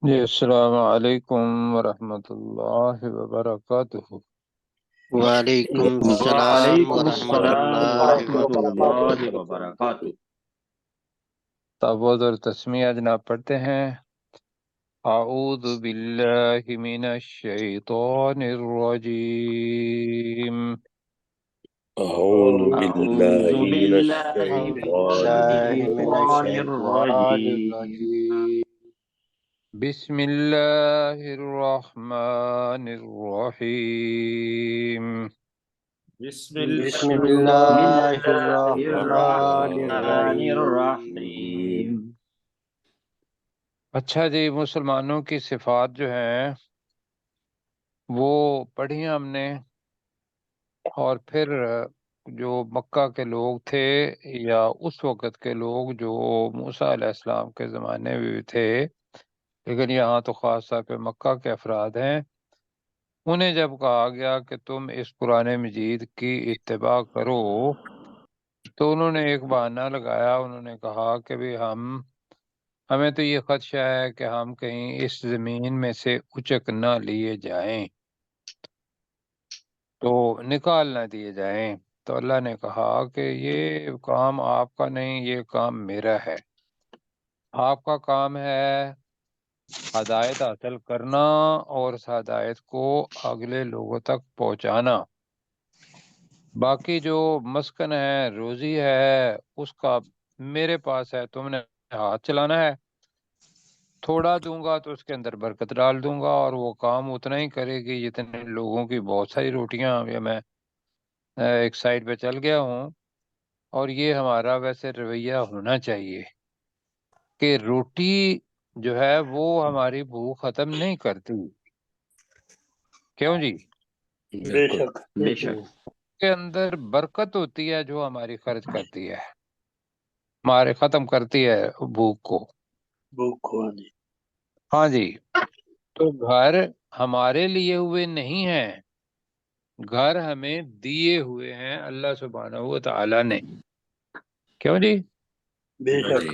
جی السلام علیکم ورحمۃ اللہ وبرکاتہ۔ وعلیکم السلام وعلیکم ورحمۃ السلام اللہ ورحمۃ اللہ وبرکاتہ۔ وبرکاتہ۔ تعوذ اور تسمیہ جناب پڑھتے ہیں۔ اعوذ باللہ من الشیطان الرجیم۔ أعوذ اعوذ بالله من باللہ اعوذ من الشيطان باللہ من الشیطان الشیطان الرجیم۔ الرجیم۔ بسم اللہ الرحمن الرحیم۔ بسم بسم اللہ اللہ الرحمن الرحمن الرحیم۔ الرحیم۔ اچھا جی، مسلمانوں کی صفات جو ہیں وہ پڑھی ہم نے، اور پھر جو مکہ کے لوگ تھے یا اس وقت کے لوگ جو موسیٰ علیہ السلام کے زمانے میں بھی تھے، لیکن یہاں تو خاص طور پہ مکہ کے افراد ہیں، انہیں جب کہا گیا کہ تم اس قرآن مجید کی اتباع کرو تو انہوں نے ایک بہانہ لگایا۔ انہوں نے کہا کہ بھی ہمیں تو یہ خدشہ ہے کہ ہم کہیں اس زمین میں سے اچک نہ لیے جائیں، تو نکال نہ دیے جائیں۔ تو اللہ نے کہا کہ یہ کام آپ کا نہیں، یہ کام میرا ہے۔ آپ کا کام ہے ہدایت حاصل کرنا اور اس ہدایت کو اگلے لوگوں تک پہنچانا۔ باقی جو مسکن ہے، روزی ہے، اس کا میرے پاس ہے، تم نے ہاتھ چلانا ہے۔ تھوڑا دوں گا تو اس کے اندر برکت ڈال دوں گا، اور وہ کام اتنا ہی کرے گی جتنے لوگوں کی بہت ساری روٹیاں۔ یا میں ایک سائڈ پہ چل گیا ہوں، اور یہ ہمارا ویسے رویہ ہونا چاہیے کہ روٹی جو ہے وہ ہماری بھوک ختم نہیں کرتی۔ کیوں جی؟ بے شک بے شک کے اندر برکت ہوتی ہے جو ہماری خرچ کرتی ہے، ہمارے ختم کرتی ہے بھوک کو۔ ہاں جی، تو گھر ہمارے لیے ہوئے نہیں ہیں، گھر ہمیں دیے ہوئے ہیں اللہ سبحانہ و تعالی نے۔ کیوں جی؟ بے شک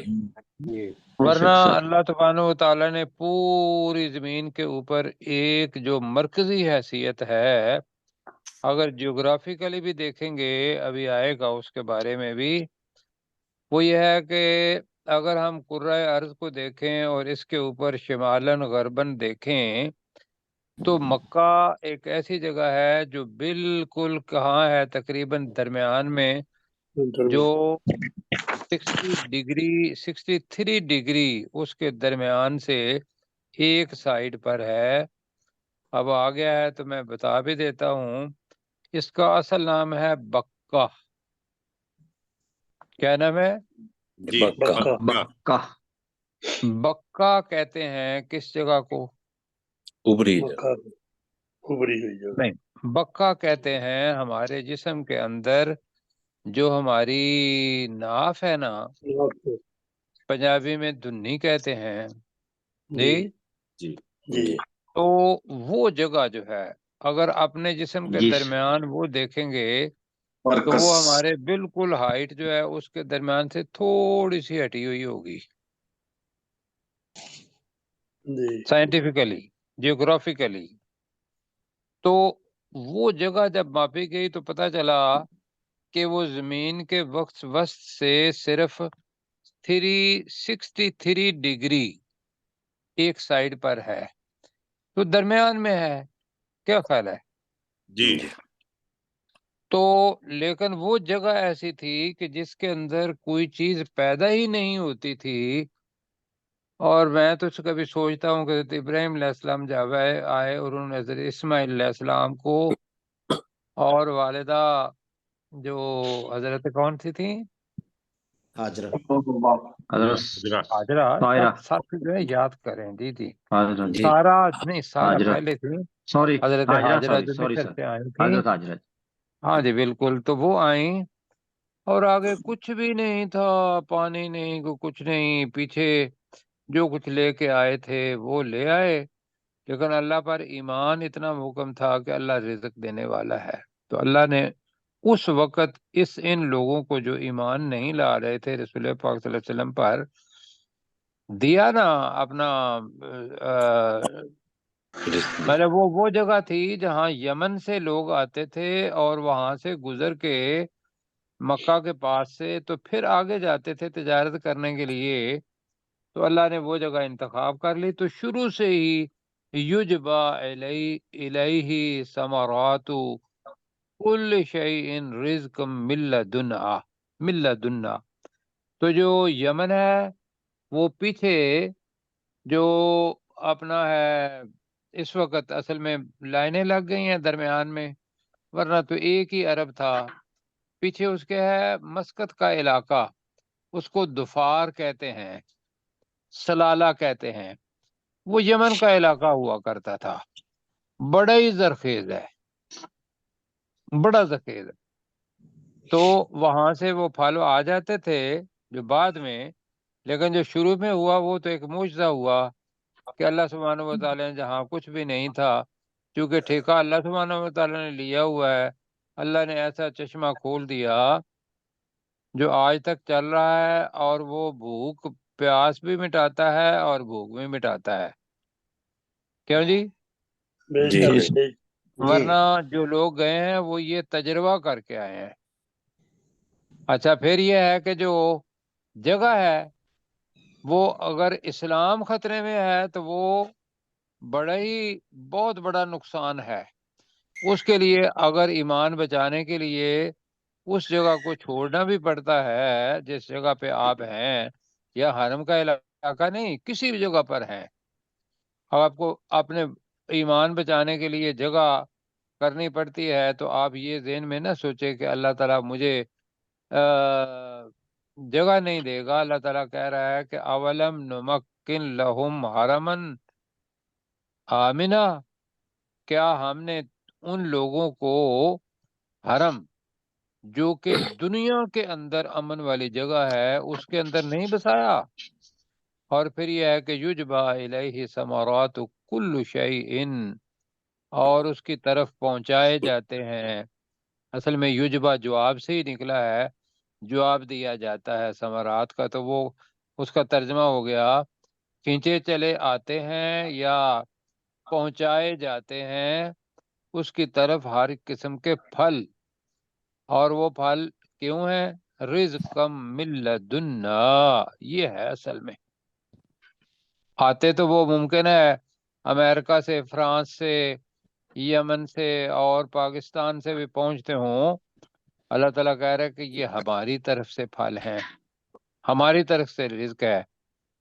ورنہ اللہ سبحانہ و تعالی نے پوری زمین کے اوپر ایک جو مرکزی حیثیت ہے، اگر جغرافیکلی بھی دیکھیں گے، ابھی آئے گا اس کے بارے میں بھی، وہ یہ ہے کہ اگر ہم کرۂ ارض کو دیکھیں اور اس کے اوپر شمالاً غرباً دیکھیں تو مکہ ایک ایسی جگہ ہے جو بالکل کہاں ہے، تقریباً درمیان میں، جو 63 ڈگری اس کے درمیان سے ایک سائڈ پر ہے۔ اب آ گیا ہے تو میں بتا بھی دیتا ہوں، اس کا اصل نام ہے بکہ۔ کیا نام ہے؟ جی بکہ بکہ بکہ کہتے ہیں کس جگہ کو؟ ابری ابری ہوئی جگہ۔ نہیں، بکہ کہتے ہیں ہمارے جسم کے اندر جو ہماری ناف ہے نا، پنجابی میں دھنی کہتے ہیں جی، جی جی تو وہ جگہ جو ہے اگر اپنے جسم کے جی درمیان وہ دیکھیں گے تو وہ ہمارے بالکل ہائٹ جو ہے اس کے درمیان سے تھوڑی سی ہٹی ہوئی ہوگی، سائنٹیفکلی، جیوگرافیکلی۔ تو وہ جگہ جب ماپی گئی تو پتہ چلا کہ وہ زمین کے وسط سے صرف 363 ڈگری ایک سائڈ پر ہے، تو درمیان میں ہے۔ کیا خیال ہے؟ جی تو لیکن وہ جگہ ایسی تھی کہ جس کے اندر کوئی چیز پیدا ہی نہیں ہوتی تھی، اور میں تو کبھی سوچتا ہوں کہ حضرت ابراہیم علیہ السلام جب آئے اور انہوں نے حضرت اسماعیل علیہ السلام کو اور والدہ جو حضرت کون سی تھی، حضرت حاجرہ، طاہرہ سب جو ہے یاد کریں دیدی، حضرت سارا نہیں، سارا حضرت پہلے تھی، سوری حضرت حاجرہ حاجرہ سوری جو سوری مصر سر سے آئی تھی۔ حضرت حضرت ہاں جی بالکل، تو وہ آئیں اور آگے کچھ بھی نہیں تھا، پانی نہیں، کچھ نہیں، پیچھے جو کچھ لے کے آئے تھے وہ لے آئے، لیکن اللہ پر ایمان اتنا محکم تھا کہ اللہ رزق دینے والا ہے۔ تو اللہ نے اس وقت ان لوگوں کو جو ایمان نہیں لا رہے تھے رسول پاک صلی اللہ علیہ وسلم پر، دیا نا اپنا مطلب وہ جگہ تھی جہاں یمن سے لوگ آتے تھے اور وہاں سے گزر کے مکہ کے پاس سے تو پھر آگے جاتے تھے تجارت کرنے کے لیے، تو اللہ نے وہ جگہ انتخاب کر لی۔ تو شروع سے ہی یجبا الیہ ثمرات کل شیء رزق من لدنا۔ تو جو یمن ہے وہ پیچھے جو اپنا ہے، اس وقت اصل میں لائنیں لگ گئی ہیں درمیان میں، ورنہ تو ایک ہی عرب تھا۔ پیچھے اس کے ہے مسقط کا علاقہ، اس کو دفار کہتے ہیں، سلالہ کہتے ہیں، وہ یمن کا علاقہ ہوا کرتا تھا، بڑا ہی زرخیز ہے، بڑا زرخیز ہے۔ تو وہاں سے وہ پھل آ جاتے تھے جو بعد میں، لیکن جو شروع میں ہوا وہ تو ایک معجزہ ہوا کہ اللہ سبحانہ و تعالیٰ نے جہاں کچھ بھی نہیں تھا، کیونکہ ٹھیکہ اللہ سبحانہ و تعالیٰ نے لیا ہوا ہے، اللہ نے ایسا چشمہ کھول دیا جو آج تک چل رہا ہے، اور وہ بھوک پیاس بھی مٹاتا ہے اور بھوک بھی مٹاتا ہے۔ کیوں جی؟ بے جی شک جی ورنہ جو لوگ گئے ہیں وہ یہ تجربہ کر کے آئے ہیں۔ اچھا، پھر یہ ہے کہ جو جگہ ہے وہ اگر اسلام خطرے میں ہے تو وہ بہت بڑا نقصان ہے اس کے لیے۔ اگر ایمان بچانے کے لیے اس جگہ کو چھوڑنا بھی پڑتا ہے جس جگہ پہ آپ ہیں، یا حرم کا علاقہ نہیں، کسی بھی جگہ پر ہیں، اب آپ کو اپنے ایمان بچانے کے لیے جگہ کرنی پڑتی ہے، تو آپ یہ ذہن میں نہ سوچے کہ اللہ تعالیٰ مجھے جگہ نہیں دے گا۔ اللہ تعالیٰ کہہ رہا ہے کہ اولم نمکن لہم حرمن آمنا، کیا ہم نے ان لوگوں کو حرم جو کہ دنیا کے اندر امن والی جگہ ہے اس کے اندر نہیں بسایا؟ اور پھر یہ ہے کہ یجبا الیہ ثمرات کل شیء، اور اس کی طرف پہنچائے جاتے ہیں۔ اصل میں یجبا جواب سے ہی نکلا ہے، جواب دیا جاتا ہے ثمرات کا، تو وہ اس کا ترجمہ ہو گیا کھینچے چلے آتے ہیں یا پہنچائے جاتے ہیں اس کی طرف ہر قسم کے پھل، اور وہ پھل کیوں ہیں؟ رزقم من لدنا، یہ ہے اصل میں۔ آتے تو وہ ممکن ہے امریکہ سے، فرانس سے، یمن سے اور پاکستان سے بھی پہنچتے ہوں، اللہ تعالیٰ کہہ رہا ہے کہ یہ ہماری طرف سے پھل ہیں، ہماری طرف سے رزق ہے۔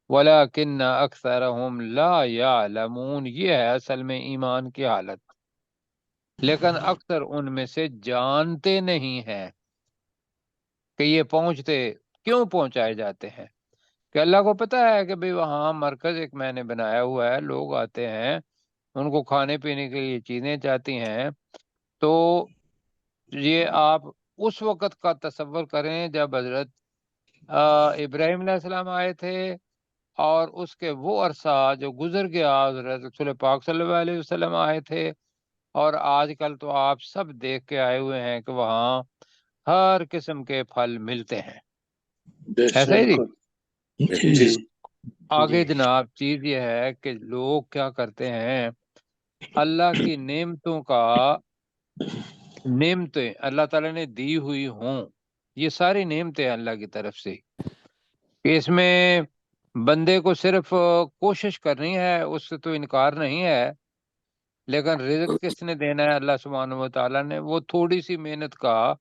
وَلَكِنَّ أَكْثَرَهُمْ لَا يَعْلَمُونَ، یہ ہے اصل میں ایمان کی حالت، لیکن اکثر ان میں سے جانتے نہیں ہیں کہ یہ کیوں پہنچائے جاتے ہیں، کہ اللہ کو پتہ ہے کہ بھئی وہاں مرکز ایک میں نے بنایا ہوا ہے، لوگ آتے ہیں، ان کو کھانے پینے کے لیے چیزیں چاہتی ہیں۔ تو یہ آپ اس وقت کا تصور کریں جب حضرت ابراہیم علیہ السلام آئے تھے، اور اس کے وہ عرصہ جو گزر گیا حضرت رسول پاک صلی اللہ علیہ وسلم آئے تھے، اور آج کل تو آپ سب دیکھ کے آئے ہوئے ہیں کہ وہاں ہر قسم کے پھل ملتے ہیں، بے ایسا ہی جی؟ شک جی آگے جناب چیز یہ ہے کہ لوگ کیا کرتے ہیں، اللہ کی نعمتیں اللہ تعالیٰ نے دی ہوئی ہوں، یہ ساری نعمتیں اللہ کی طرف سے، کہ اس میں بندے کو صرف کوشش کرنی ہے، اس سے تو انکار نہیں ہے، لیکن رزق کس نے دینا ہے؟ اللہ سبحانہ و تعالیٰ نے، وہ تھوڑی سی محنت کا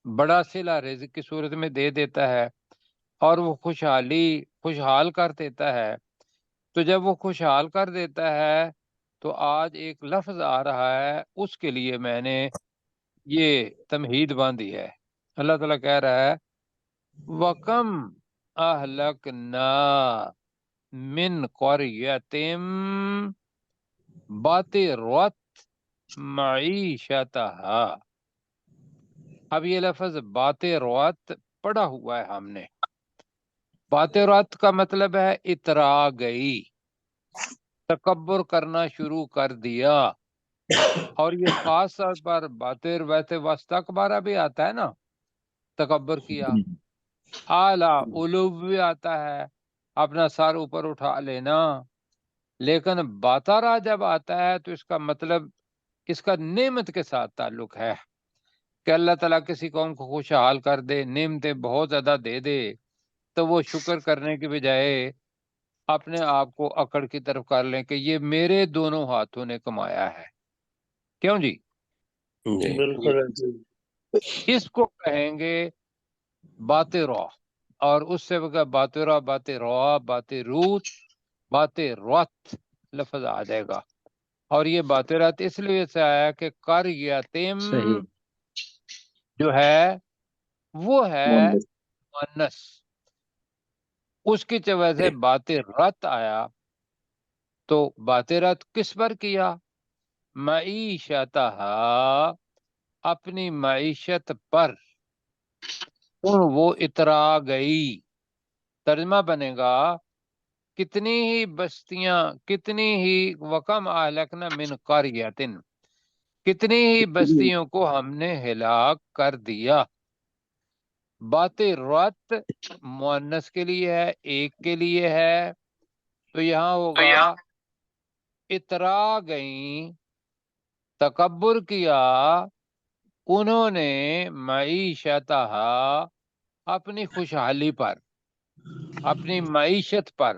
بڑا صلہ رزق کی صورت میں دے دیتا ہے، اور وہ خوشحال کر دیتا ہے۔ تو جب وہ خوشحال کر دیتا ہے تو آج ایک لفظ آ رہا ہے، اس کے لیے میں نے یہ تمہید باندھی ہے۔ اللہ تعالیٰ کہہ رہا ہے وَكَمْ أَهْلَكْنَا مِنْ قَرْيَةٍ بَطِرَتْ مَعِيشَتَهَا، اب یہ لفظ بَطِرَت پڑھا ہوا ہے ہم نے، بَطِرَت کا مطلب ہے اترا گئی، تکبر کرنا شروع کر دیا، اور یہ خاص طور پر باطر، ویسے واستکبارہ بھی آتا ہے نا، تکبر کیا، اعلیٰ علو بھی آتا ہے، اپنا سر اوپر اٹھا لینا. لیکن باتارا جب آتا ہے تو اس کا مطلب اس کا نعمت کے ساتھ تعلق ہے کہ اللہ تعالیٰ کسی قوم کو خوشحال کر دے، نعمتیں بہت زیادہ دے دے، تو وہ شکر کرنے کی بجائے اپنے آپ کو اکڑ کی طرف کر لیں کہ یہ میرے دونوں ہاتھوں نے کمایا ہے. کیوں جی؟ جی بالکل جی. اس کو کہیں گے باتیں رو، اور اس سے بغیر باتیں رو، باتیں روا، باتیں روت، باتیں روت لفظ آ جائے گا. اور یہ باتیں رات اس لیے سے آیا کہ قریتم صحیح. جو ہے وہ ہے مونس. مؤنث، اس کی وجہ سے باتیں رت آیا. تو باتیں رت کس پر کیا؟ معیشتہا، اپنی معیشت پر. وہ اترا گئی. ترجمہ بنے گا کتنی ہی بستیاں، کتنی ہی وکم اہلکنا من قریۃ، کتنی ہی بستیوں کو ہم نے ہلاک کر دیا. باتیں رات مؤنث کے لیے ہے، ایک کے لیے ہے، تو یہاں ہوگا اترا گئیں، تکبر کیا انہوں نے، معیشتہا، اپنی خوشحالی پر، اپنی معیشت پر.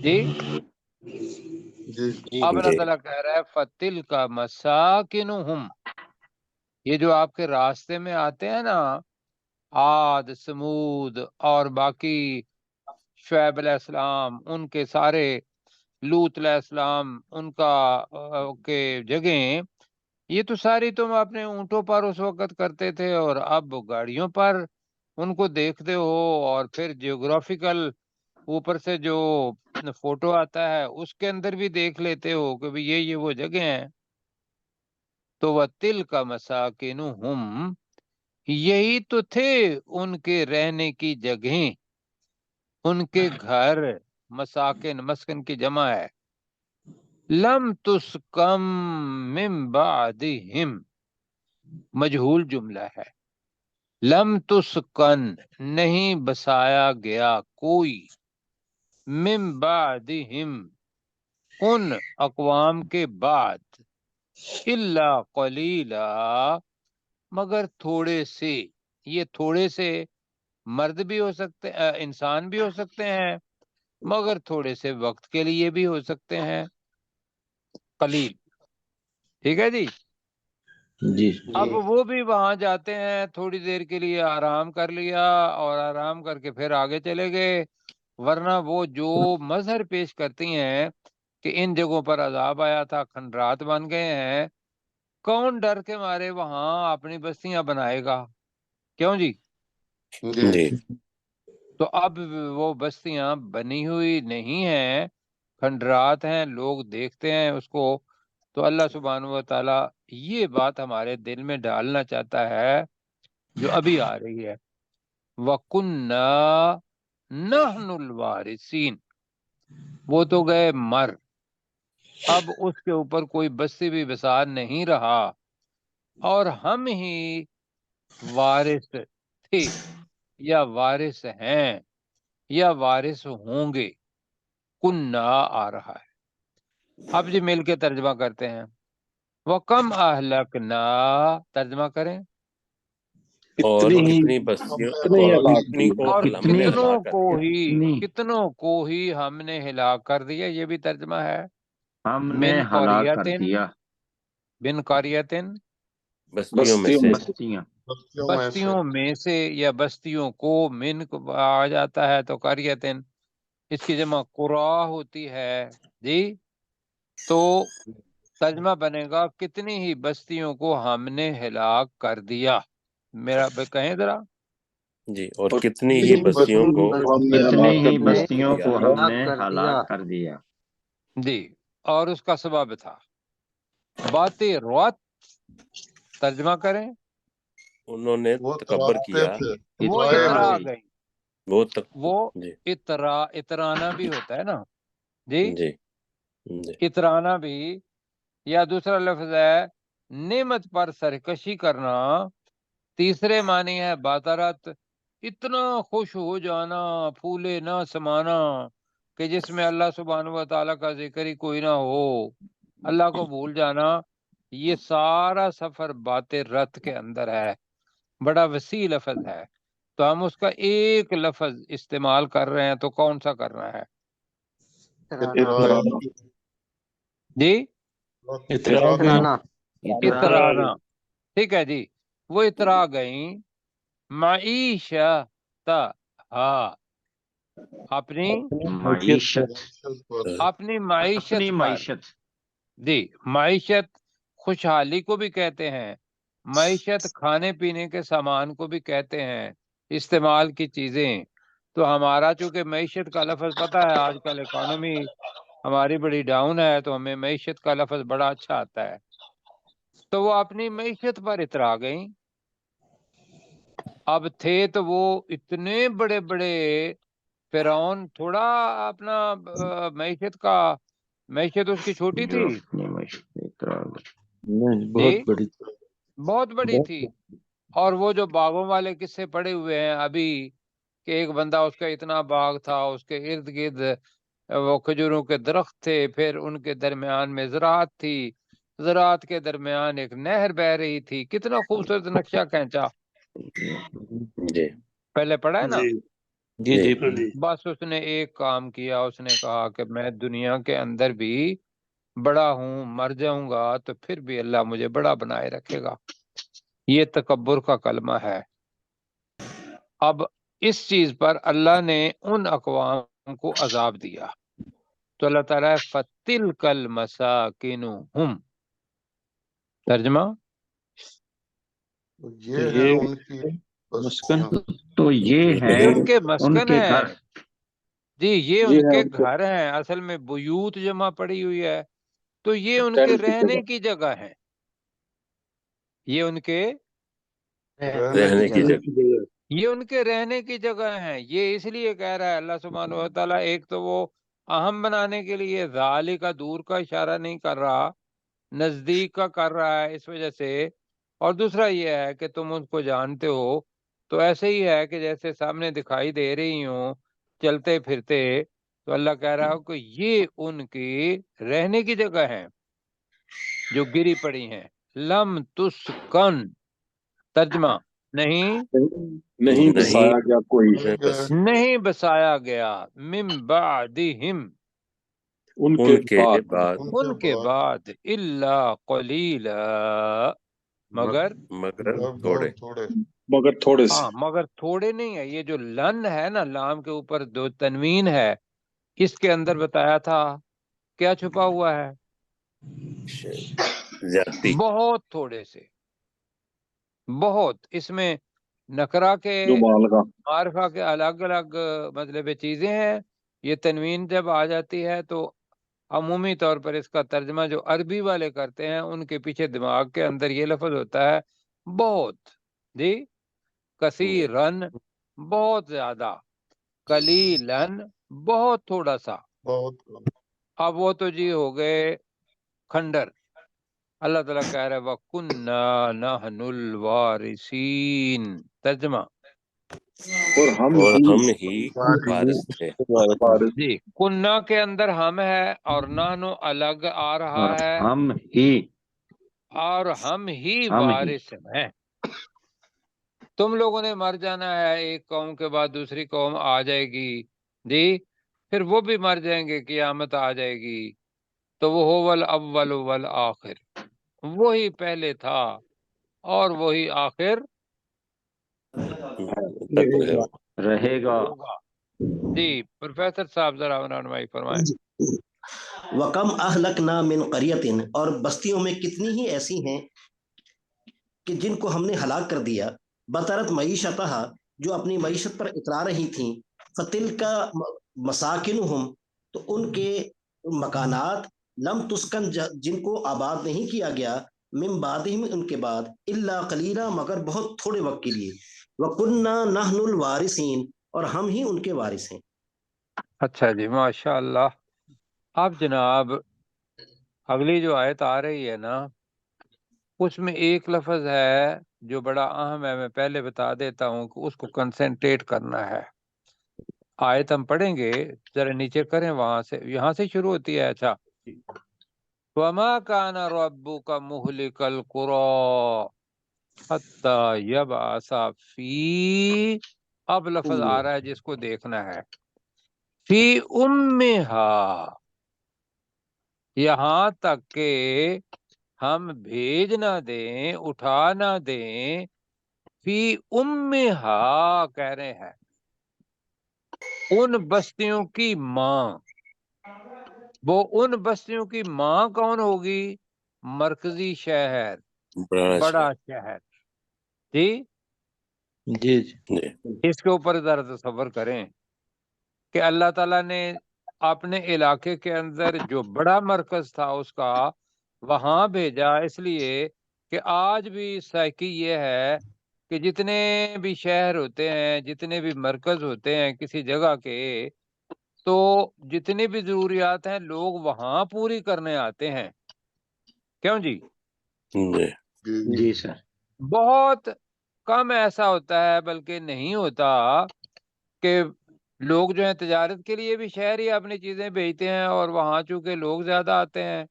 جی اب اللہ جی تعالیٰ کہہ رہا ہے فَتِلْكَ مَسَاكِنُهُمْ، یہ جو آپ کے راستے میں آتے ہیں نا، عاد، سمود اور باقی شعیب علیہ السلام، ان کے سارے، لوط علیہ السلام، ان کا کے جگہیں، یہ تو ساری تم اپنے اونٹوں پر اس وقت کرتے تھے، اور اب گاڑیوں پر ان کو دیکھتے ہو، اور پھر جیوگرافیکل اوپر سے جو فوٹو آتا ہے اس کے اندر بھی دیکھ لیتے ہو کہ بھی یہ وہ جگہ ہیں. تو وَتِلْكَ مَسَاكِنُهُمْ، یہی تو تھے ان کے رہنے کی جگہیں، ان کے گھر. مساکن، مسکن کی جمع ہے. لم تسکم من بعدہم، مجہول جملہ ہے. لم تسکن، نہیں بسایا گیا کوئی، من بعدہم، ان اقوام کے بعد، الا قلیلا، مگر تھوڑے سے. یہ تھوڑے سے مرد بھی ہو سکتے، انسان بھی ہو سکتے ہیں، مگر تھوڑے سے وقت کے لیے بھی ہو سکتے ہیں. قلیل، ٹھیک ہے جی. جی. اب وہ بھی وہاں جاتے ہیں، تھوڑی دیر کے لیے آرام کر لیا اور آرام کر کے پھر آگے چلے گئے. ورنہ وہ جو مظہر پیش کرتی ہیں کہ ان جگہوں پر عذاب آیا تھا، کھنڈرات بن گئے ہیں، کون ڈر کے مارے وہاں اپنی بستیاں بنائے گا؟ کیوں جی؟ جی تو اب وہ بستیاں بنی ہوئی نہیں ہیں، کھنڈرات ہیں، لوگ دیکھتے ہیں اس کو. تو اللہ سبحانہ و تعالی یہ بات ہمارے دل میں ڈالنا چاہتا ہے جو ابھی آ رہی ہے. وَكُنَّا نَحْنُ الْوَارِثِينَ، وہ تو گئے مر، اب اس کے اوپر کوئی بستی بھی بسا نہیں رہا، اور ہم ہی وارث تھے، یا وارث ہیں، یا وارث ہوں گے. کنّا آ رہا ہے. اب جی مل کے ترجمہ کرتے ہیں. وَكَمْ أَهْلَكْنَا، ترجمہ کریں. اور کتنی کتنی ہی بستیوں کتنی اور ہلاک کتنی کی. کو اور ہم نے ہلاک کر دیا. کتنوں کو ہی ہم نے ہلاک کر دیا، یہ بھی ترجمہ ہے. ہم نے من ہلاک کر قریتن، دیا. بن قریتن، بستیوں میں سے. بستیاں. بستیوں میں سے، یا بستیوں کو، من کو آ جاتا ہے تو قریتن اس کی جمع قرا ہوتی ہے جی. تو ترجمہ بنے گا کتنی ہی بستیوں کو ہم نے ہلاک کر دیا. میرا کہیں ذرا. جی اور کتنی ہی بستیوں کو ہم نے کتنی ہلاک ہی کر دیا. بستیوں کو ہم نے ہلاک کر دیا. جی، اور اس کا سبب تھا باتیں روت. ترجمہ کریں. انہوں نے وہ تکبر تراتے کیا. تھے، وہ اترائے اترا ہوئے. گئی. وہ وہ جی اترانا بھی ہوتا ہے نا جی، جی جی اترانا بھی. یا دوسرا لفظ ہے نعمت پر سرکشی کرنا. تیسرے معنی ہے باترت، اتنا خوش ہو جانا، پھولے نہ سمانا کہ جس میں اللہ سبحانہ و تعالیٰ کا ذکر ہی کوئی نہ ہو، اللہ کو بھول جانا، یہ سارا سفر بات رت کے اندر ہے، بڑا وسیع لفظ ہے، تو ہم اس کا ایک لفظ استعمال کر رہے ہیں، تو کون سا کرنا ہے؟ جی اترانا اترانا، ٹھیک ہے جی، وہ اترا گئیں معیشت ہاں اپنی معیشت اپنی معیشت اپنی پر، معیشت جی معیشت خوشحالی کو بھی کہتے ہیں، معیشت کھانے پینے کے سامان کو بھی کہتے ہیں، استعمال کی چیزیں، تو ہمارا چونکہ معیشت کا لفظ پتہ ہے آج کل اکانومی ہماری بڑی ڈاؤن ہے، تو ہمیں معیشت کا لفظ بڑا اچھا آتا ہے، تو وہ اپنی معیشت پر اترا گئیں۔ اب تھے تو وہ اتنے بڑے بڑے، فرعون تھوڑا اپنا معیشت اس کی چھوٹی جو تھی اپنی معیشت پہ اترا نہیں، جی، بہت بڑی بہت بڑی تھی، اور وہ جو باغوں والے قصے پڑے ہوئے ہیں ابھی، کہ ایک بندہ اس کا اتنا باغ تھا، اس کے ارد گرد وہ کھجوروں کے درخت تھے، پھر ان کے درمیان میں زراعت تھی، زراعت کے درمیان ایک نہر بہ رہی تھی، کتنا خوبصورت نقشہ کھینچا، جی پہلے پڑھا ہے نا؟ جی جی بس اس نے ایک کام کیا، اس نے کہا کہ میں دنیا کے اندر بھی بڑا ہوں، مر جاؤں گا تو پھر بھی اللہ مجھے بڑا بنائے رکھے گا، یہ تکبر کا کلمہ ہے۔ اب اس چیز پر اللہ نے ان اقوام کو عذاب دیا، تو اللہ تعالیٰ فَتِلْكَ الْمَسَاكِنُ ترجمہ یہ ہے ان کی مسکن، بستیاں، تو یہ ہے ان کے ان مسکن کے ہیں، گھر، جی یہ ان کے گھر ہیں، اصل میں بیوت جمع پڑی ہوئی ہے، تو یہ ان کے رہنے کی جگہ ہیں، یہ ان کے رہنے کی جگہ یہ ان کے رہنے کی جگہ ہیں، یہ اس لیے کہہ رہا ہے اللہ سبحانہ و تعالیٰ، ایک تو وہ اہم بنانے کے لیے ذالک کا دور کا اشارہ نہیں کر رہا، نزدیک کا کر رہا ہے اس وجہ سے، اور دوسرا یہ ہے کہ تم ان کو جانتے ہو، تو ایسے ہی ہے کہ جیسے سامنے دکھائی دے رہی ہوں چلتے پھرتے، تو اللہ کہہ رہا ہو کہ یہ ان کی رہنے کی جگہ ہیں جو گری پڑی ہیں، لم تسکن ترجمہ نہیں نہیں بسایا گیا کوئی نہیں بسایا گیا، من بعدہم ان ان کے کے بعد ان کے بعد، الا قلیلا مگر مگر تھوڑے مگر تھوڑے سے ہاں مگر تھوڑے نہیں ہے، یہ جو لن ہے نا، لام کے اوپر دو تنوین ہے، اس کے اندر بتایا تھا کیا چھپا ہوا ہے، زیادتی بہت تھوڑے سے، بہت، اس میں نکرا کے جو مالگا معرفہ کے الگ الگ مطلب چیزیں ہیں، یہ تنوین جب آ جاتی ہے تو عمومی طور پر اس کا ترجمہ جو عربی والے کرتے ہیں ان کے پیچھے دماغ کے اندر یہ لفظ ہوتا ہے بہت، جی کثیرن بہت زیادہ، قلیلن بہت تھوڑا سا، بہت اب وہ تو جی ہو گئے کھنڈر، اللہ تعالیٰ کہہ رہے وَكُنَّا نَحْنُ الْوَارِثِينَ ترجمہ اور ہم ہی وارث تھے، جی، کنہ کے اندر ہم ہے اور نحنو الگ آ رہا اور ہے، ہم ہی اور ہم ہی ہم ہی وارث ہیں، تم لوگوں نے مر جانا ہے، ایک قوم کے بعد دوسری قوم آ جائے گی جی، پھر وہ بھی مر جائیں گے، قیامت آ جائے گی، تو وہ هو الاول والآخر، وہی پہلے تھا اور وہی آخر تک رہے گا۔ رہے گا۔ ہوگا۔ جی پروفیسر صاحب ذرا رہنمائی فرمائیں۔ وَكَمْ أَهْلَكْنَا مِنْ قَرْيَةٍ، اور بستیوں میں کتنی ہی ایسی ہیں کہ جن کو ہم نے ہلاک کر دیا، بطرت معیشتہا، جو اپنی معیشت پر اترا رہی تھیں، فَتِلْكَ مَسَاكِنُهُمْ، تو ان کے مکانات، لم تسکن، جن کو آباد نہیں کیا گیا، من بعدہم، ان کے بعد، الا قلیلا، مگر بہت تھوڑے وقت کے لیے، وَكُنَّا نَحْنُ الْوَارِثِينَ، اور ہم ہی ان کے وارث ہیں۔ اچھا جی ماشاء اللہ۔ اب جناب اگلی جو آیت آ رہی ہے نا، اس میں ایک لفظ ہے جو بڑا اہم ہے میں پہلے بتا دیتا ہوں کہ اس کو کنسنٹریٹ کرنا ہے. آیت ہم پڑھیں گے، ذرا نیچے کریں، وہاں سے، یہاں سے شروع ہوتی ہے. اچھا، وَمَا كَانَ رَبُّكَ مُهْلِكَ الْقُرَىٰ حَتَّىٰ يَبْعَثَ فِي، اب لفظ آ رہا ہے جس کو دیکھنا ہے، فی امہا، یہاں تک کہ ہم بھیج نہ دیں، اٹھا نہ دیں، فی امہا کہہ رہے ہیں ان بستیوں کی ماں. وہ ان بستیوں کی ماں کون ہوگی؟ مرکزی شہر، بڑا شہر. جی، جی جی. جی اس کے اوپر ذرا تصور کریں کہ اللہ تعالیٰ نے اپنے علاقے کے اندر جو بڑا مرکز تھا اس کا وہاں بھیجا، اس لیے کہ آج بھی سائیکی یہ ہے کہ جتنے بھی شہر ہوتے ہیں، جتنے بھی مرکز ہوتے ہیں کسی جگہ کے، تو جتنی بھی ضروریات ہیں لوگ وہاں پوری کرنے آتے ہیں. کیوں جی؟ جی جی سر. بہت کم ایسا ہوتا ہے، بلکہ نہیں ہوتا، کہ لوگ جو ہیں تجارت کے لیے بھی شہر ہی اپنی چیزیں بیچتے ہیں، اور وہاں چونکہ لوگ زیادہ آتے ہیں،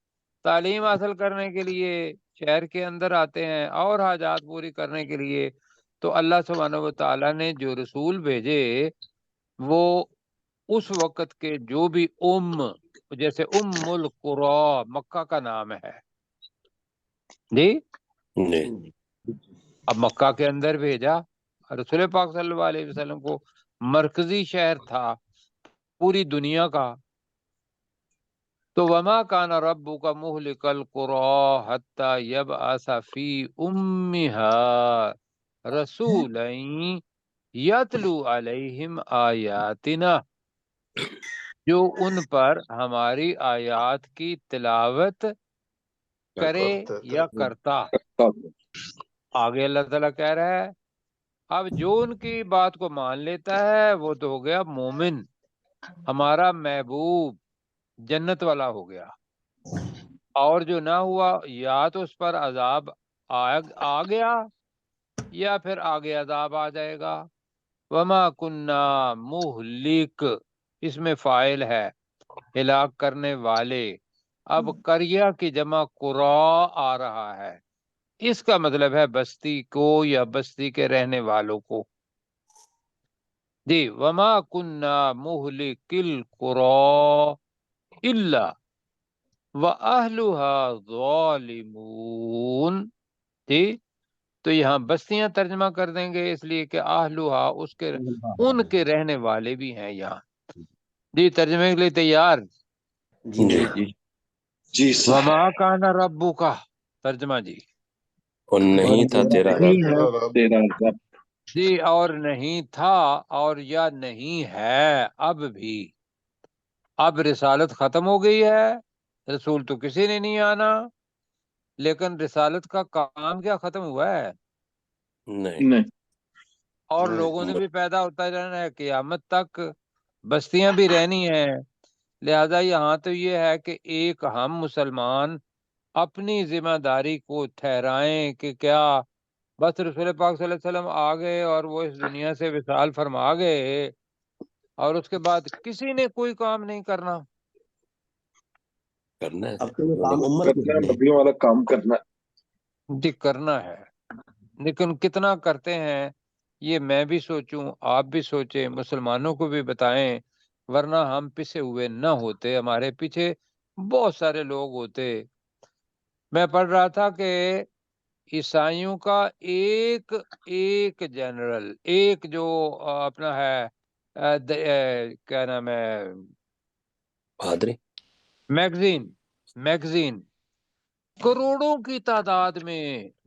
تعلیم حاصل کرنے کے لیے شہر کے اندر آتے ہیں، اور حاجات پوری کرنے کے لیے. تو اللہ سبحانہ و تعالیٰ نے جو رسول بھیجے وہ اس وقت کے جو بھی جیسے القریٰ مکہ کا نام ہے جی، جی اب مکہ کے اندر بھیجا. رسول پاک صلی اللہ علیہ وسلم کو مرکزی شہر تھا پوری دنیا کا. تو وما کان ربک مہلک القریٰ حتی یبعث فی امہا رسولا یتلو علیہم آیاتنا، جو ان پر ہماری آیات کی تلاوت کرے یا کرتا. آگے اللہ تعالیٰ کہہ رہا ہے اب جو ان کی بات کو مان لیتا ہے وہ تو ہو گیا مومن، ہمارا محبوب جنت والا ہو گیا. اور جو نہ ہوا یا تو اس پر عذاب آ گیا یا پھر آگے عذاب آ جائے گا. وما کننا مہلک، اس میں فاعل ہے ہلاک کرنے والے. اب قریہ کی جمع قریٰ آ رہا ہے، اس کا مطلب ہے بستی کو یا بستی کے رہنے والوں کو. جی، وما کننا مہلک القریٰ الا وَأَهْلُهَا ظَالِمُونَ. جی، تو یہاں بستیاں ترجمہ کر دیں گے، اس لیے کہ اہلھا ان کے رہنے والے بھی ہیں یہاں. جی، ترجمے کے لیے تیار؟ جی جی جی. جی سر. وما کان ربک، ترجمہ جی. اور نہیں تھا تیرا نہیں رب. ہے تیرا رب. جی، اور نہیں تھا اور یا نہیں ہے اب بھی. اب رسالت ختم ہو گئی ہے، رسول تو کسی نے نہیں آنا، لیکن رسالت کا کام کیا ختم ہوا ہے؟ نہیں نہیں. اور لوگوں نے بھی پیدا ہوتا رہنا ہے قیامت تک، بستیاں بھی رہنی ہیں. لہذا یہاں تو یہ ہے کہ ایک ہم مسلمان اپنی ذمہ داری کو ٹھہرائیں کہ کیا بس رسول پاک صلی اللہ علیہ وسلم آ گئے اور وہ اس دنیا سے وصال فرما گئے، اور اس کے بعد کسی نے کوئی کام نہیں کرنا. کرنا ہے. اب تو یہ کام امت کو کرنا ہے، ہے. نبیوں والا کام کرنا ہے. جی کرنا ہے، لیکن کتنا کرتے ہیں یہ میں بھی سوچوں، آپ بھی سوچیں، مسلمانوں کو بھی بتائیں، ورنہ ہم پیچھے ہوئے نہ ہوتے، ہمارے پیچھے بہت سارے لوگ ہوتے. میں پڑھ رہا تھا کہ عیسائیوں کا ایک جنرل، ایک جو اپنا ہے کیا نام ہے، پادری. میگزین کروڑوں کی تعداد میں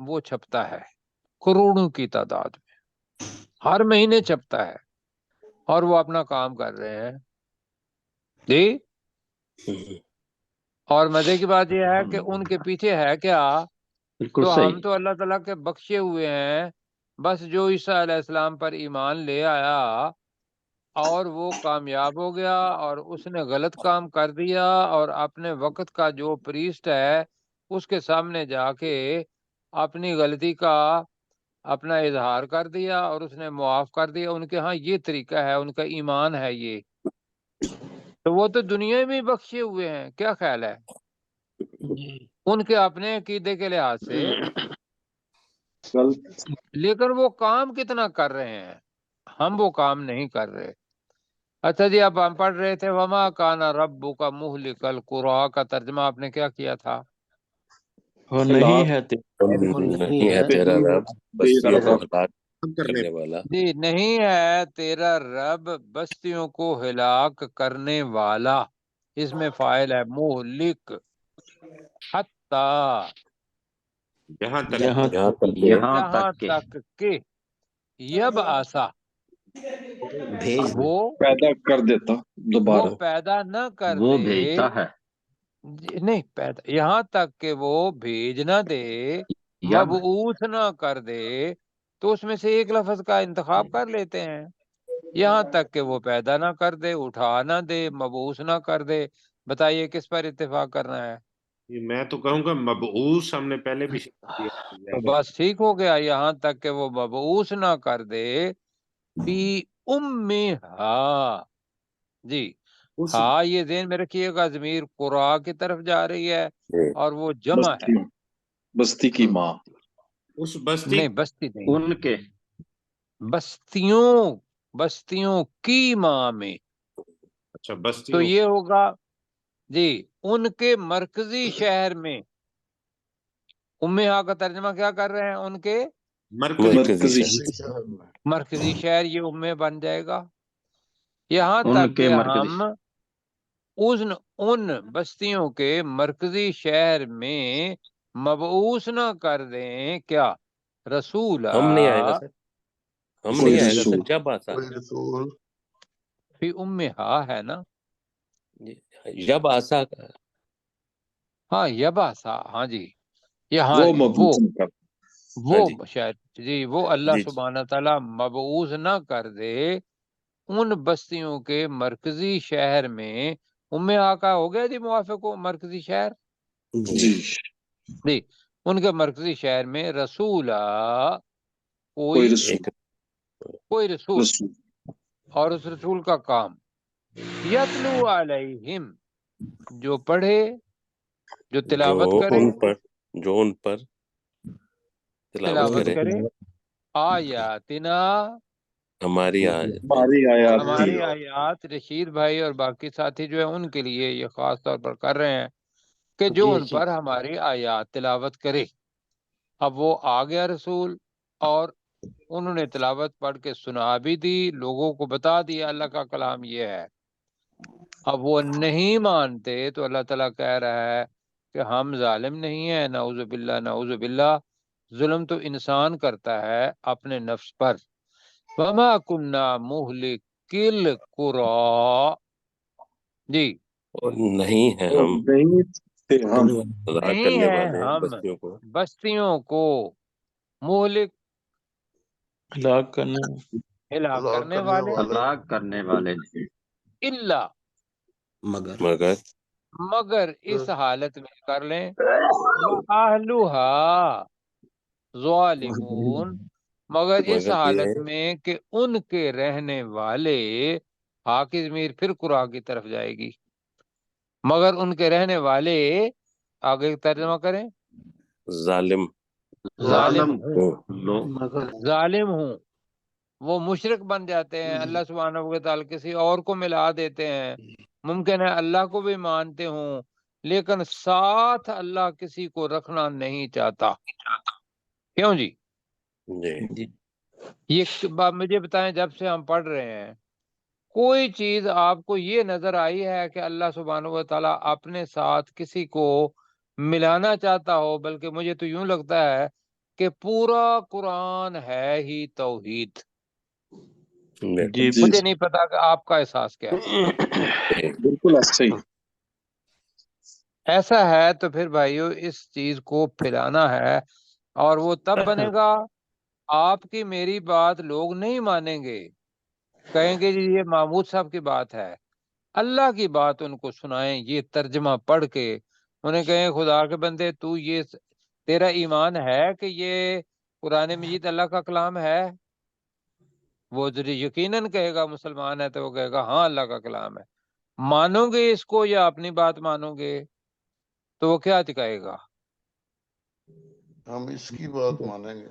وہ چھپتا ہے، کروڑوں کی تعداد میں ہر مہینے چھپتا ہے، اور وہ اپنا کام کر رہے ہیں. جی، اور مزے کی بات یہ ہے کہ ان کے پیچھے ہے کیا؟ بالکل تو صحیح. ہم تو اللہ تعالیٰ کے بخشے ہوئے ہیں. بس جو عیسیٰ علیہ السلام پر ایمان لے آیا اور وہ کامیاب ہو گیا، اور اس نے غلط کام کر دیا، اور اپنے وقت کا جو پریسٹ ہے اس کے سامنے جا کے اپنی غلطی کا اپنا اظہار کر دیا اور اس نے معاف کر دیا، ان کے ہاں یہ طریقہ ہے، ان کا ایمان ہے یہ، تو وہ تو دنیا میں بخشے ہوئے ہیں، کیا خیال ہے؟ جی ان کے اپنے عقیدے کے لحاظ سے، غلط لیکن وہ کام کتنا کر رہے ہیں، ہم وہ کام نہیں کر رہے۔ اچھا جی، اب ہم پڑھ رہے تھے وما کان ربک مہلک القری کا ترجمہ آپ نے کیا کیا تھا؟ وہ نہیں ہلاک ہے اور نہیں ہے تیرا رب بستیوں کو ہلاک کرنے والا۔ جی، نہیں ہے تیرا رب بستیوں کو ہلاک کرنے والا، اس میں فاعل ہے مہلک، حتی یہاں تک یہاں یہاں تک کہ یہاں تک کہ یب آسا بھیج دے، وہ پیدا کر دیتا دوبارہ۔ پیدا نہ کر وہ دے، بھیجتا ہے، نہیں پیدا، یہاں تک کہ وہ بھیج نہ دے، یب مبعوث نہ کر دے، تو اس میں سے ایک لفظ کا انتخاب کر لیتے ہیں، یہاں تک کہ وہ پیدا نہ کر دے، اٹھا نہ دے، مبعوث نہ کر دے۔ بتائیے کس پر اتفاق کرنا ہے؟ میں تو کہوں گا مبعوث ہم نے پہلے بھی شروع تو کیا۔ بس ٹھیک ہو گیا، یہاں تک کہ وہ مبعوث نہ کر دے، فی امہا، جی اس ہاں یہ ذہن میں رکھیے گا، ضمیر قرآ کی طرف جا رہی ہے جی اور وہ جمع ہے، بستی کی ماں، اس بستی نہیں بستی نہیں، ان کے بستیوں کی ماں میں، اچھا تو بستیوں یہ ہوگا جی ان کے مرکزی شہر میں۔ امہا کا ترجمہ کیا کر رہے ہیں؟ ان کے مرکزی مرکزی مرکزی شہر۔ مرکزی شہر، یہ امہ بن جائے گا، یہاں ان تک کے کہ مرکزی ہم ان بستیوں کے مرکزی شہر میں مبعوث نہ کر دیں، کیا؟ رسولہ ہم نہیں آئے گا سر، ہم کوئی نہیں آئے گا سر، رسول، جب آسا فی امہا ہے نا، جب آسا ہاں یباسا، ہاں جی، یہاں وہ وہ مبعوث نہ کر۔ وہ ہاں جی شاید جی وہ اللہ جی سبحانہ تعالیٰ مبعوث نہ کر دے ان بستیوں کے مرکزی شہر میں۔ امہا کا ہو گیا جی موافق ہو، مرکزی شہر، جی جی جی ان کے مرکزی شہر میں رسولہ، کوئی کوئی رسول، کوئی رسول، رسول اور اس رسول کا کام یتلو علیہم، جو پڑھے، جو تلاوت کرے، جو ان پر تلاوت تلاوت کرے کرے آیاتنا، ہماری آج ہماری آیات کی، ہماری آیات۔ رشید بھائی اور باقی ساتھی جو ہیں ان کے لیے یہ خاص طور پر کر رہے ہیں کہ جو جی ان جی پر ہماری آیات تلاوت کرے۔ اب وہ آ گیا رسول، اور انہوں نے تلاوت پڑھ کے سنا بھی دی، لوگوں کو بتا دیا اللہ کا کلام یہ ہے، اب وہ نہیں مانتے تو اللہ تعالیٰ کہہ رہا ہے کہ ہم ظالم نہیں ہیں، نعوذ باللہ نعوذ باللہ، ظلم تو انسان کرتا ہے اپنے نفس پر۔ وما کننا مہلک القری، جی اور نہیں ہے اور ہم نہیں تھے ہم ہلاک نہیں کرنے ہے والے ہم بستیوں کو بستیوں کو مہلک، ہلاک کرنے ہلاک کرنے والے، ہلاک کرنے والے نہیں، الا، مگر مگر مگر اس حالت میں کر لیں، وَأَهْلُهَا ظالمون، مگر اس مگر حالت یہ میں کہ ان کے رہنے والے، حاکم ضمیر پھر قرآن کی طرف جائے گی، مگر ان کے رہنے والے، آگے ترجمہ کریں، ظالم ظالم ظالم ہوں، لوگ، مگر ظالم ہوں، وہ مشرک بن جاتے ہیں، اللہ سبحانہ و تعالی کسی اور کو ملا دیتے ہیں، ممکن ہے اللہ کو بھی مانتے ہوں لیکن ساتھ اللہ کسی کو رکھنا نہیں چاہتا، کیوں جی؟ جی جی یہ بات مجھے بتائیں، جب سے ہم پڑھ رہے ہیں کوئی چیز آپ کو یہ نظر آئی ہے کہ اللہ سبحانہ و تعالیٰ اپنے ساتھ کسی کو ملانا چاہتا ہو؟ بلکہ مجھے تو یوں لگتا ہے کہ پورا قرآن ہے ہی توحید، بالکل جی جی مجھے نہیں پتا کہ آپ کا احساس کیا ہے۔ بالکل ایسا ہی، ایسا ہے تو پھر بھائیو اس چیز کو پھیلانا ہے، اور وہ تب بنے گا، آپ کی میری بات لوگ نہیں مانیں گے، کہیں گے جی یہ محمود صاحب کی بات ہے، اللہ کی بات ان کو سنائیں، یہ ترجمہ پڑھ کے انہیں کہیں خدا کے بندے تو یہ تیرا ایمان ہے کہ یہ قرآن مجید اللہ کا کلام ہے؟ وہ یقیناً کہے گا، مسلمان ہے تو وہ کہے گا ہاں اللہ کا کلام ہے۔ مانو گے اس کو یا اپنی بات مانو گے؟ تو وہ کیا کہے گا؟ ہم اس کی بات مانیں گے۔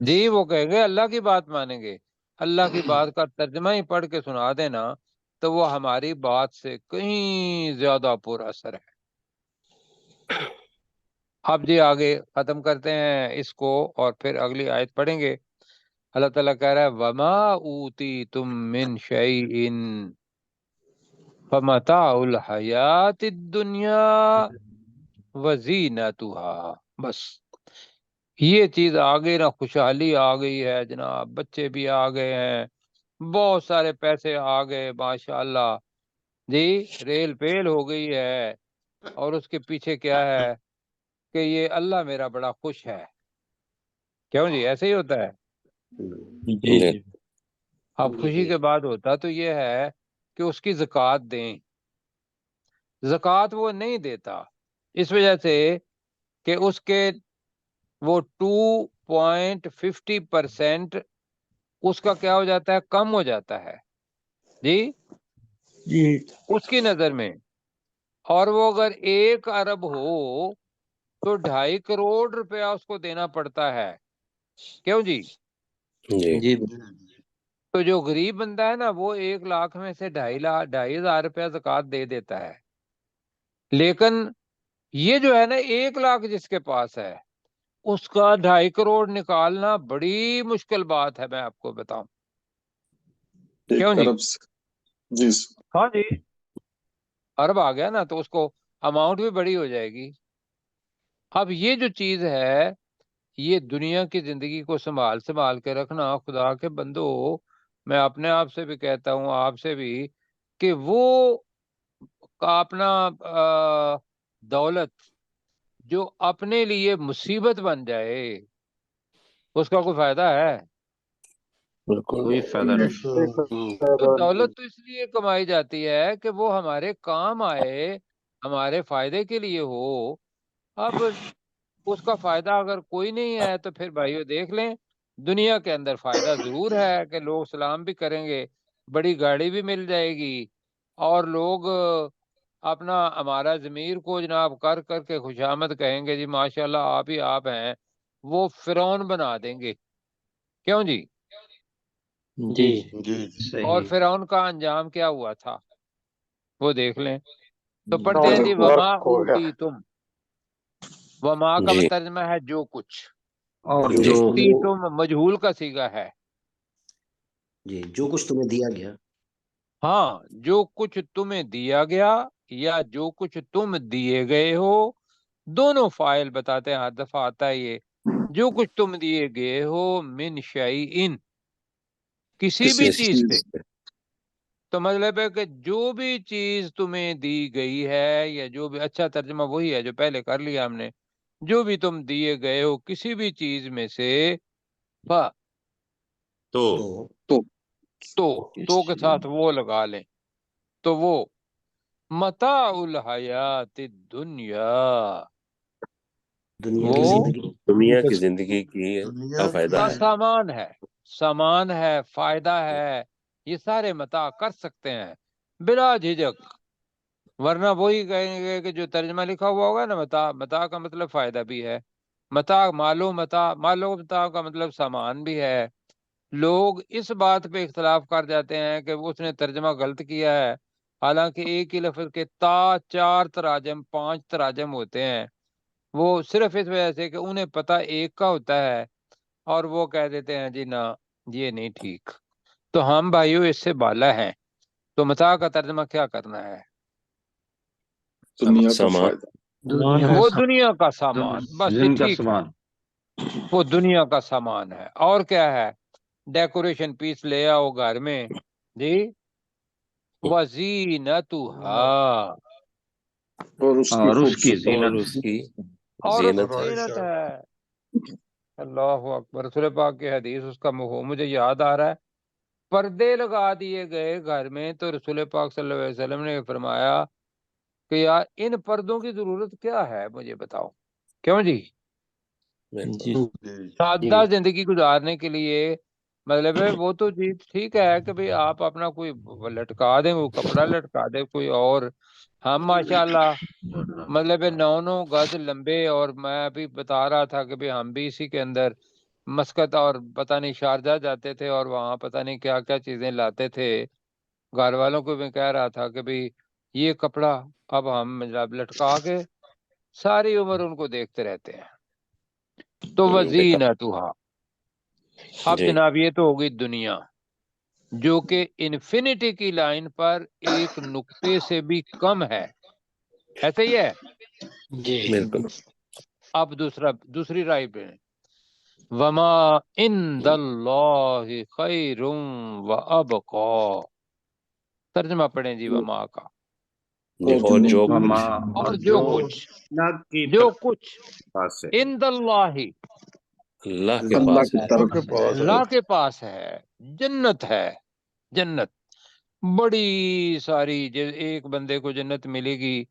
جی وہ کہیں گے اللہ کی بات مانیں گے۔ اللہ کی بات کا ترجمہ ہی پڑھ کے سنا دینا تو وہ ہماری بات سے کہیں زیادہ پر اثر ہے۔ اب جی آگے ختم کرتے ہیں اس کو اور پھر اگلی آیت پڑھیں گے۔ اللہ تعالیٰ کہہ رہا ہے وما اوتیتم من شیء فمتاع الحیات الدنیا وزینتها، بس یہ چیز آگے نا، خوشحالی آ گئی ہے جناب، بچے بھی آ گئے ہیں، بہت سارے پیسے آ گئے ماشاءاللہ جی، ریل پیل ہو گئی ہے، اور اس کے پیچھے کیا ہے کہ یہ اللہ میرا بڑا خوش ہے۔ کیوں جی ایسے ہی ہوتا ہے؟ جی جی اب خوشی کے بعد ہوتا تو یہ ہے کہ اس کی زکوٰۃ دیں۔ زکوٰۃ وہ نہیں دیتا اس وجہ سے کہ اس کے وہ 2.50% اس کا کیا ہو جاتا ہے، کم ہو جاتا ہے جی جی اس کی نظر میں، اور وہ اگر 1 ارب ہو تو 2.5 کروڑ روپیہ اس کو دینا پڑتا ہے۔ کیوں جی؟ جی جی تو جو غریب بندہ ہے نا وہ 1 لاکھ میں سے 2.5 ہزار روپیہ زکوٰۃ دے دیتا ہے، لیکن یہ جو ہے نا 1 لاکھ جس کے پاس ہے اس کا 2.5 کروڑ نکالنا بڑی مشکل بات ہے، میں آپ کو بتاؤں۔ کیوں ایک جی؟ ارب سے جی سر۔ ہاں جی، ارب آ گیا نا تو اس کو اماؤنٹ بھی بڑی ہو جائے گی۔ اب یہ جو چیز ہے یہ دنیا کی زندگی کو سنبھال کے رکھنا، خدا کے بندو میں اپنے آپ سے بھی کہتا ہوں، آپ سے بھی، کہ وہ اپنا دولت جو اپنے لیے مصیبت بن جائے اس کا کوئی فائدہ ہے؟ بالکل کوئی فائدہ نہیں۔ تو دولت تو اس لیے کمائی جاتی ہے کہ وہ ہمارے کام آئے، ہمارے فائدے کے لیے ہو۔ اب اس کا فائدہ اگر کوئی نہیں ہے تو پھر بھائیو دیکھ لیں، دنیا کے اندر فائدہ ضرور ہے کہ لوگ سلام بھی کریں گے، بڑی گاڑی بھی مل جائے گی، اور لوگ اپنا ہمارا ضمیر کو جناب کر کر کے خوشامد کہیں گے، جی ماشاءاللہ آپ ہی آپ ہیں، وہ فرعون بنا دیں گے۔ کیوں جی؟ جی جی اور صحیح۔ فرعون کا انجام کیا ہوا تھا وہ دیکھ لیں۔ تو پڑھتے ہیں اور جی غرق وما ہو گیا۔ اوتی تم، وما کا جی ترجمہ ہے جو کچھ، اور جی جو اوتی تم مجہول کا صیغہ ہے، جی جو کچھ تمہیں دیا گیا۔ ہاں جو کچھ تمہیں دیا گیا یا جو کچھ تم دیے گئے ہو، دونوں فاعل بتاتے ہیں، ہر دفعہ آتا ہے یہ، جو کچھ تم دیے گئے ہو من شیئن، کسی بھی کسی چیز چیز سے، سے تو مطلب ہے کہ جو بھی چیز تمہیں دی گئی ہے، یا جو بھی، اچھا ترجمہ وہی ہے جو پہلے کر لیا ہم نے، جو بھی تم دیے گئے ہو کسی بھی چیز میں سے، تو تو تو کے ساتھ وہ لگا لیں، تو وہ متاع الحیات الدنیا، دنیا کی وہ زندگی دنیا کی زندگی کی دنیا کا کی فائدہ کا ہے۔ سامان ہے، سامان ہے، فائدہ ہے، یہ سارے متاع کر سکتے ہیں بلا جھجک، ورنہ وہی کہیں گے کہ جو ترجمہ لکھا ہوا ہوگا نا، متاع، متاع کا مطلب فائدہ بھی ہے، متاع مالو متاع، مالو متاع کا مطلب سامان بھی ہے۔ لوگ اس بات پہ اختلاف کر جاتے ہیں کہ اس نے ترجمہ غلط کیا ہے، حالانکہ ایک ہی لفظ کے 4 تراجم 5 تراجم ہوتے ہیں، وہ صرف اس وجہ سے کہ انہیں پتہ ایک کا ہوتا ہے، اور وہ کہہ دیتے ہیں جی نہ یہ نہیں ٹھیک۔ تو ہم بھائیو اس سے بالا ہیں، تو متاع کا ترجمہ کیا کرنا ہے؟ دنیا کا سامان فائدہ۔ دنیا وہ کا دنیا کا سامان، بس یہ زندگی کا ٹھیک ہے، سامان۔ وہ دنیا کا سامان ہے۔ اور کیا ہے؟ ڈیکوریشن پیس لے آؤ گھر میں جی، وزینتها، اور اس کی اور اس کی خوبصورتی۔ اور زینت۔ اس کی اور اس زینت کی ہے۔ زینت ہے۔ اللہ اکبر، رسول پاک کی حدیث اس کا مجھے یاد آ رہا ہے، پردے لگا دیے گئے گھر میں تو رسول پاک صلی اللہ علیہ وسلم نے فرمایا کہ یار ان پردوں کی ضرورت کیا ہے، مجھے بتاؤ۔ کیوں جی؟ جی سادہ زندگی گزارنے کے لیے مطلب ہے وہ تو جی ٹھیک ہے کہ بھئی آپ اپنا کوئی لٹکا دیں، وہ کپڑا لٹکا دیں کوئی، اور ہم ماشاءاللہ مطلب 9 گز لمبے، اور میں ابھی بتا رہا تھا کہ بھئی ہم بھی اسی کے اندر مسقط اور پتہ نہیں شارجہ جاتے تھے، اور وہاں پتہ نہیں کیا کیا چیزیں لاتے تھے، گھر والوں کو میں کہہ رہا تھا کہ بھئی یہ کپڑا اب ہم مطلب لٹکا کے ساری عمر ان کو دیکھتے رہتے ہیں، تو وزینتھا۔ اب جی جناب یہ تو ہوگی دنیا، جو کہ انفینٹی کی لائن پر ایک نقطے سے بھی کم ہے، ایسا ہی ہے۔ بالکل اب دوسری رائے پہ وما عند اللہ خیر وابقا، ترجمہ پڑھیں جی وما کا، جی، اور جو وما اور جو کچھ اللہ کی جو کچھ پاس ہے، عند اللہ اللہ کے اللہ پاس کی ہے، طرف اللہ کے پاس ہے، جنت ہے، جنت بڑی ساری، ایک بندے کو جنت ملے گی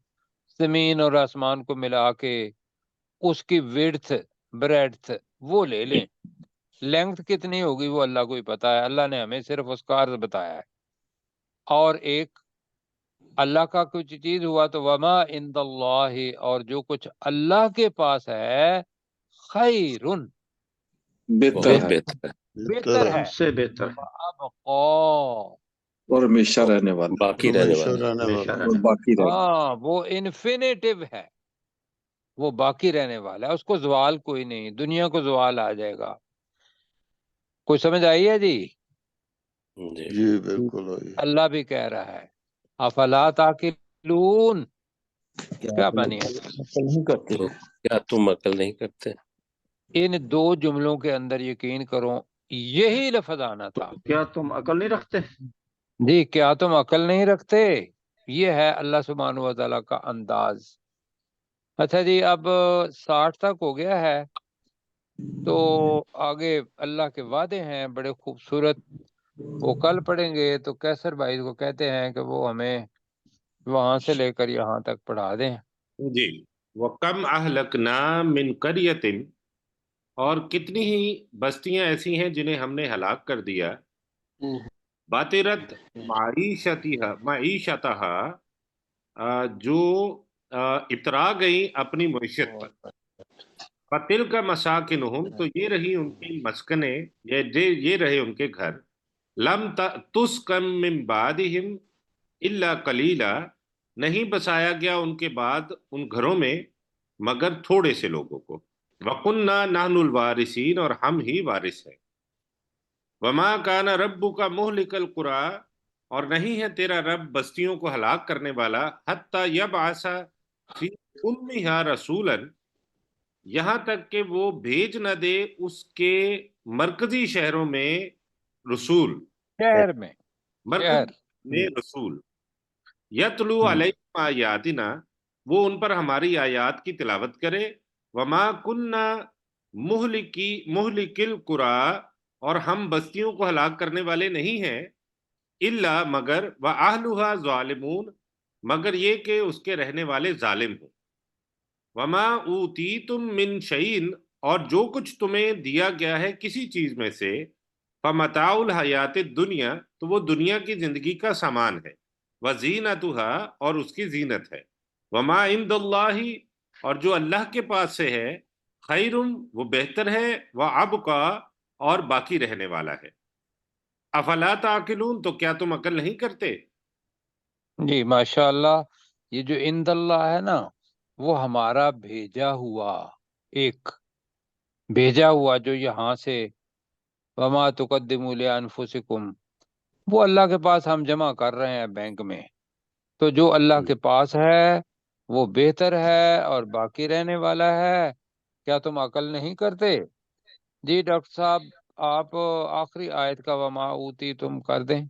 زمین اور آسمان کو ملا کے، اس کی ویڈتھ بریڈتھ وہ لے لیں، لینگتھ کتنی ہوگی وہ اللہ کو ہی پتا ہے، اللہ نے ہمیں صرف اس کا عرض بتایا ہے۔ اور ایک اللہ کا کچھ چیز ہوا تو وما عند اللہ، اور جو کچھ اللہ کے پاس ہے خیرن بہتر بہت ہے بہتر ہے، بہتر ہے، سے بہتر ہے، وابقا اور ہمیشہ رہنے والا باقی رہنے والا ہمیشہ اور رہنے باقی رہے گا۔ ہاں وہ انفینیٹیو ہے، وہ باقی رہنے والا ہے، اس کو زوال کوئی نہیں، دنیا کو زوال آ جائے گا۔ کوئی سمجھ آئی ہے جی؟ جی جی بالکل اللہ بھی کہہ رہا ہے افلا تاقلون، کیا معنی ہے؟ نہیں کرتے تو کیا تم عقل نہیں کرتے؟ ان دو جملوں کے اندر یقین کرو یہی لفظ آنا تھا۔ کیا تم عقل نہیں رکھتے؟ جی کیا تم عقل نہیں رکھتے، یہ ہے اللہ سبحانہ و تعالیٰ کا انداز۔ اچھا جی، اب 60 تک ہو گیا ہے، تو آگے اللہ کے وعدے ہیں بڑے خوبصورت، وہ کل پڑھیں گے، تو کیسر بھائی کو کہتے ہیں کہ وہ ہمیں وہاں سے لے کر یہاں تک پڑھا دیں۔ جی، وَكَمْ أَهْلَكْنَا مِنْ قَرْيَةٍ، اور کتنی ہی بستیاں ایسی ہیں جنہیں ہم نے ہلاک کر دیا، بَطِرَتْ معیشتها، جو اترا گئی اپنی معیشت پر، فَتِلْكَ مَسَاكِنُهُمْ، تو یہ رہی ان کی مسکنیں، یہ رہے ان کے گھر، لَمْ تُسْكَن مِّن بَعْدِهِمْ إِلَّا قَلِيلًا، نہیں بسایا گیا ان کے بعد ان گھروں میں مگر تھوڑے سے لوگوں کو، وَقُلْنَا نَحْنُ الْوَارِثِينَ، اور ہم ہی وارث ہیں، وَمَا كَانَ رَبُّكَ مُهْلِكَ الْقُرَىٰ، اور نہیں ہے تیرا رب بستیوں کو ہلاک کرنے والا، حَتَّى يَبْعَثَ فِي أُمِّهَا رَسُولًا، یہاں تک کہ وہ بھیج نہ دے اس کے مرکزی شہروں میں رسول، شہر میں، شہر مرکزی میں رسول، یتلو علیہم آیاتنا، وہ ان پر ہماری آیات کی تلاوت کرے، وما کننا مہلک القریٰ، اور ہم بستیوں کو ہلاک کرنے والے نہیں ہیں، الا مگر واہلھا ظالمون، مگر یہ کہ اس کے رہنے والے ظالم ہوں، وما اوتیتم من شیء، اور جو کچھ تمہیں دیا گیا ہے کسی چیز میں سے، فمتاع الحیات الدنیا، تو وہ دنیا کی زندگی کا سامان ہے، وزینتها، اور اس کی زینت ہے، وما عند اللہ، اور جو اللہ کے پاس سے ہے، خیر، وہ بہتر ہے، وابقا، اور باقی رہنے والا ہے، افلا تعقلون، تو کیا تم عقل نہیں کرتے؟ جی ماشاء اللہ، یہ جو عند اللہ ہے نا، وہ ہمارا بھیجا ہوا، ایک بھیجا ہوا جو یہاں سے، وما تقدموا لانفسکم، وہ اللہ کے پاس ہم جمع کر رہے ہیں بینک میں، تو جو اللہ کے پاس ہے وہ بہتر ہے اور باقی رہنے والا ہے، کیا تم عقل نہیں کرتے؟ جی ڈاکٹر صاحب آپ آخری آیت کا وما اوتی تم کر دیں۔